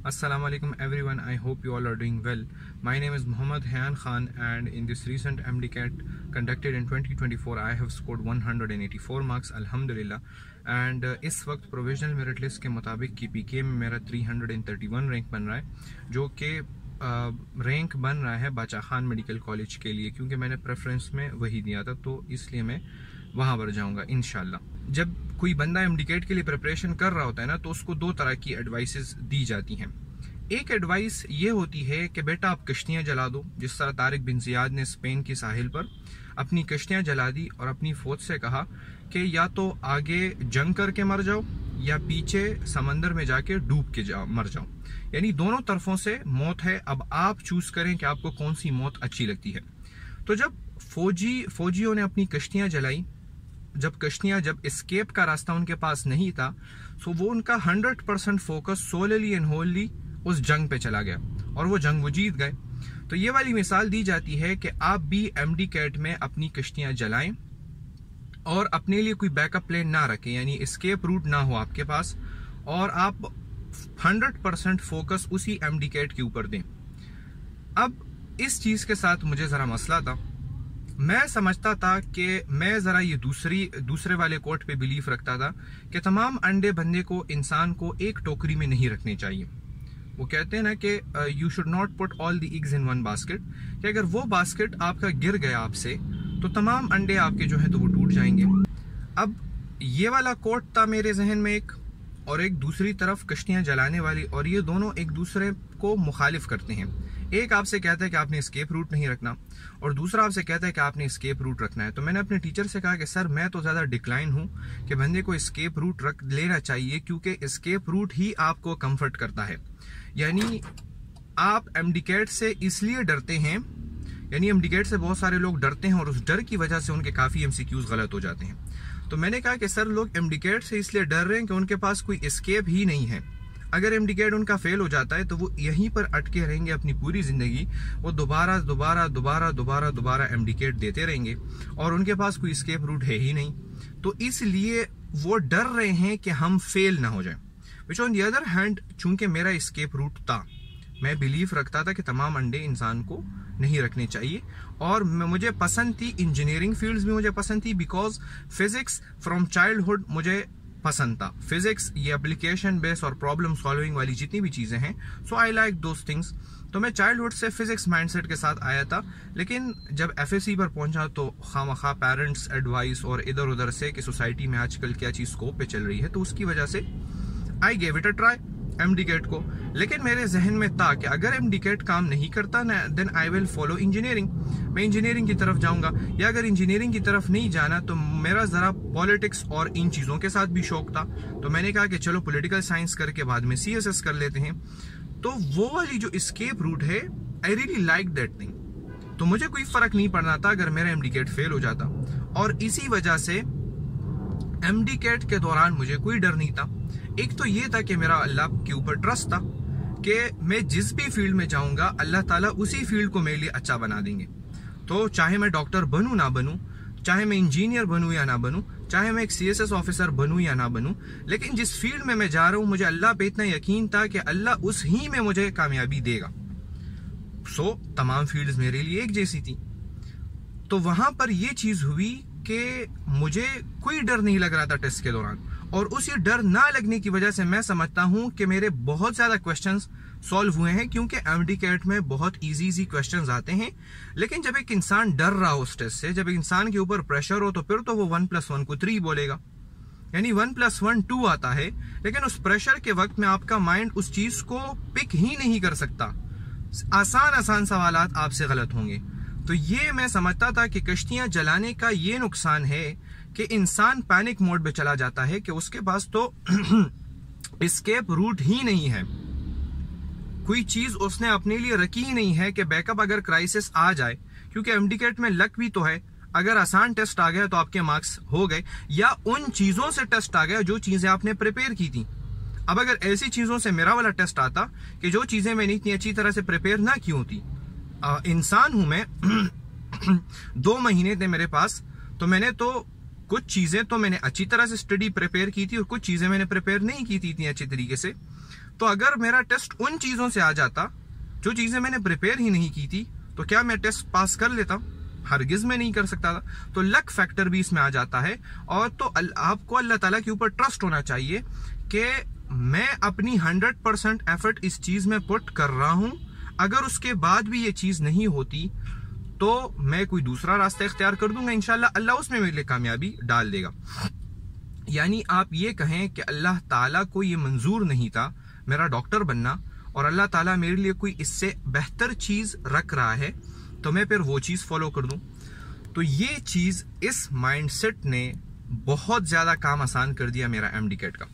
Assalamu alaikum everyone. I hope you all are doing well. My name is Muhammad Hayan Khan and in this recent MDCAT conducted in 2024 I have scored 184 marks alhamdulillah and इस वक्त provisional merit list के मुताबिक KPK में मेरा 331 rank बन रहा है जो कि रैंक बन रहा है बाचा खान मेडिकल कॉलेज के लिए क्योंकि मैंने प्रेफरेंस में वही दिया था तो इसलिए मैं वहाँ पर जाऊँगा इंशाल्लाह। जब कोई बंदा MDCAT के लिए प्रिपरेशन कर रहा होता है ना तो उसको दो तरह की एडवाइसेस दी जाती हैं। एक एडवाइस ये होती है कि बेटा आप कश्तियाँ जला दो, जिस तरह तारिक बिन जियाद ने स्पेन की साहिल पर अपनी कश्तियाँ जला दी और अपनी फौज से कहा कि या तो आगे जंग करके मर जाओ या पीछे समंदर में जाके डूब के मर जाओ, यानी दोनों तरफों से मौत है, अब आप चूज करें कि आपको कौन सी मौत अच्छी लगती है। तो जब फौजियों ने अपनी कश्तियाँ जलाई, जब एस्केप का रास्ता उनके पास नहीं था तो वो उनका 100% फोकस सोलली एंड होली उस जंग पे चला गया और वो जंग वो जीत गए। तो ये वाली मिसाल दी जाती है कि आप भी MDCAT में अपनी कश्तियां जलाएं और अपने लिए कोई बैकअप प्लान ना रखें, यानी एस्केप रूट ना हो आपके पास और आप 100% फोकस उसी MDCAT के ऊपर दें। अब इस चीज के साथ मुझे जरा मसला था। मैं समझता था कि मैं जरा ये दूसरे वाले कोट पे बिलीफ रखता था कि तमाम अंडे बंदे को इंसान को एक टोकरी में नहीं रखने चाहिए। वो कहते हैं ना कि you should not put all the eggs in one basket, कि अगर वो बास्केट आपका गिर गया आपसे तो तमाम अंडे आपके जो है तो वो टूट जाएंगे। अब ये वाला कोट था मेरे जहन में एक, और एक दूसरी तरफ कश्तियां जलाने वाली, और ये दोनों एक दूसरे को मुखालिफ करते हैं। एक आपसे कहता है कि आपने एस्केप रूट नहीं रखना और दूसरा आपसे कहता है कि आपने एस्केप रूट रखना है। तो मैंने अपने टीचर से कहा कि सर मैं तो ज़्यादा डिक्लाइन हूँ कि बंदे को एस्केप रूट रख लेना चाहिए क्योंकि एस्केप रूट ही आपको कंफर्ट करता है। यानी आप MDCAT से इसलिए डरते हैं, यानी MDCAT से बहुत सारे लोग डरते हैं और उस डर की वजह से उनके काफ़ी MCQs गलत हो जाते हैं। तो मैंने कहा कि सर लोग MDCAT से इसलिए डर रहे हैं कि उनके पास कोई एस्केप ही नहीं है। अगर MDCAT उनका फेल हो जाता है तो वो यहीं पर अटके रहेंगे अपनी पूरी जिंदगी, वो दोबारा MDCAT देते रहेंगे और उनके पास कोई एस्केप रूट है ही नहीं। तो इसलिए वो डर रहे हैं कि हम फेल ना हो जाए। Which on the other hand, चूंकि मेरा एस्केप रूट था, मैं बिलीव रखता था कि तमाम अंडे इंसान को नहीं रखने चाहिए और मुझे पसंद थी इंजीनियरिंग फील्ड्स भी मुझे पसंद थी बिकॉज फिजिक्स फ्रॉम चाइल्डहुड मुझे पसंद था। फिजिक्स, ये एप्लीकेशन बेस्ड और प्रॉब्लम सॉल्विंग वाली जितनी भी चीजें हैं, सो आई लाइक दोज थिंग्स। तो मैं चाइल्डहुड से फिजिक्स माइंडसेट के साथ आया था, लेकिन जब FSC पर पहुंचा तो खामखा पेरेंट्स एडवाइस और इधर उधर से कि सोसाइटी में आजकल क्या चीज स्कोप पे चल रही है, तो उसकी वजह से I gave it a try MDCAT को। लेकिन मेरे जहन में था कि अगर MDCAT काम नहीं करता ना then I will follow engineering, मैं इंजीनियरिंग की तरफ जाऊंगा, या अगर इंजीनियरिंग की तरफ नहीं जाना तो मेरा जरा पॉलिटिक्स और इन चीज़ों के साथ भी शौक था। तो मैंने कहा कि चलो पॉलिटिकल साइंस करके बाद में CSS कर लेते हैं। तो वो वाली जो एस्केप रूट है, I really like that thing. तो मुझे कोई फर्क नहीं पड़ना था अगर मेरा MDCAT फेल हो जाता, और इसी वजह से MDCAT के दौरान मुझे कोई डर नहीं था। एक तो ये था कि मेरा अल्लाह के ऊपर ट्रस्ट था कि मैं जिस भी फील्ड में जाऊंगा अल्लाह ताला उसी फील्ड को मेरे लिए अच्छा बना देंगे। तो चाहे मैं डॉक्टर बनूं ना बनूं, चाहे मैं इंजीनियर बनूं या ना बनूं, चाहे मैं एक CSS ऑफिसर बनूं या ना बनूं, लेकिन जिस फील्ड में मैं जा रहा हूं मुझे अल्लाह पे इतना यकीन था कि अल्लाह उस ही में मुझे कामयाबी देगा। सो तमाम फील्ड्स मेरे लिए एक जैसी थी। तो वहां पर यह चीज हुई कि मुझे कोई डर नहीं लग रहा था टेस्ट के दौरान, और उसी डर ना लगने की वजह से मैं समझता हूं कि मेरे बहुत ज्यादा क्वेश्चंस सॉल्व हुए हैं, क्योंकि MDCAT में बहुत इजी क्वेश्चंस आते हैं। लेकिन जब एक इंसान डर रहा हो उस टेस्ट से, जब एक इंसान के ऊपर प्रेशर हो, तो फिर तो वो 1+1 को 3 बोलेगा, यानी 1+1 2 आता है। लेकिन उस प्रेशर के वक्त में आपका माइंड उस चीज को पिक ही नहीं कर सकता, आसान सवालात आपसे गलत होंगे। तो ये मैं समझता था कि कश्तियां जलाने का ये नुकसान है कि इंसान पैनिक मोड में चला जाता है कि उसके पास तो एस्केप रूट ही नहीं है, कोई चीज उसने अपने लिए रखी ही नहीं है कि बैकअप अगर क्राइसिस आ जाए। क्योंकि MDCAT में लक भी तो है, अगर आसान टेस्ट आ गया तो आपके मार्क्स हो गए, या उन चीजों से टेस्ट आ गया जो चीजें आपने प्रिपेयर की थी। अब अगर ऐसी चीजों से मेरा वाला टेस्ट आता कि जो चीजें मैंने इतनी अच्छी तरह से प्रिपेयर ना की होती, इंसान हूं मैं 2 महीने थे मेरे पास, तो मैंने तो कुछ चीजें तो मैंने अच्छी तरह से स्टडी प्रिपेयर की थी और कुछ चीजें मैंने प्रिपेयर नहीं की थी इतनी अच्छी तरीके से। तो अगर मेरा टेस्ट उन चीजों से आ जाता जो चीजें मैंने प्रिपेयर ही नहीं की थी, तो क्या मैं टेस्ट पास कर लेता? हरगिज में नहीं कर सकता था। तो लक फैक्टर भी इसमें आ जाता है। और तो आपको अल्लाह ताला के ऊपर ट्रस्ट होना चाहिए कि मैं अपनी 100% एफर्ट इस चीज में पुट कर रहा हूं। अगर उसके बाद भी ये चीज नहीं होती तो मैं कोई दूसरा रास्ता इख्तियार कर दूंगा, इंशाल्लाह अल्लाह उसमें मेरे लिए कामयाबी डाल देगा। यानी आप ये कहें कि अल्लाह ताला को ये मंजूर नहीं था मेरा डॉक्टर बनना, और अल्लाह ताला मेरे लिए कोई इससे बेहतर चीज रख रहा है, तो मैं फिर वो चीज फॉलो कर दूं। तो ये चीज, इस माइंडसेट ने बहुत ज्यादा काम आसान कर दिया मेरा एमडी कैट का।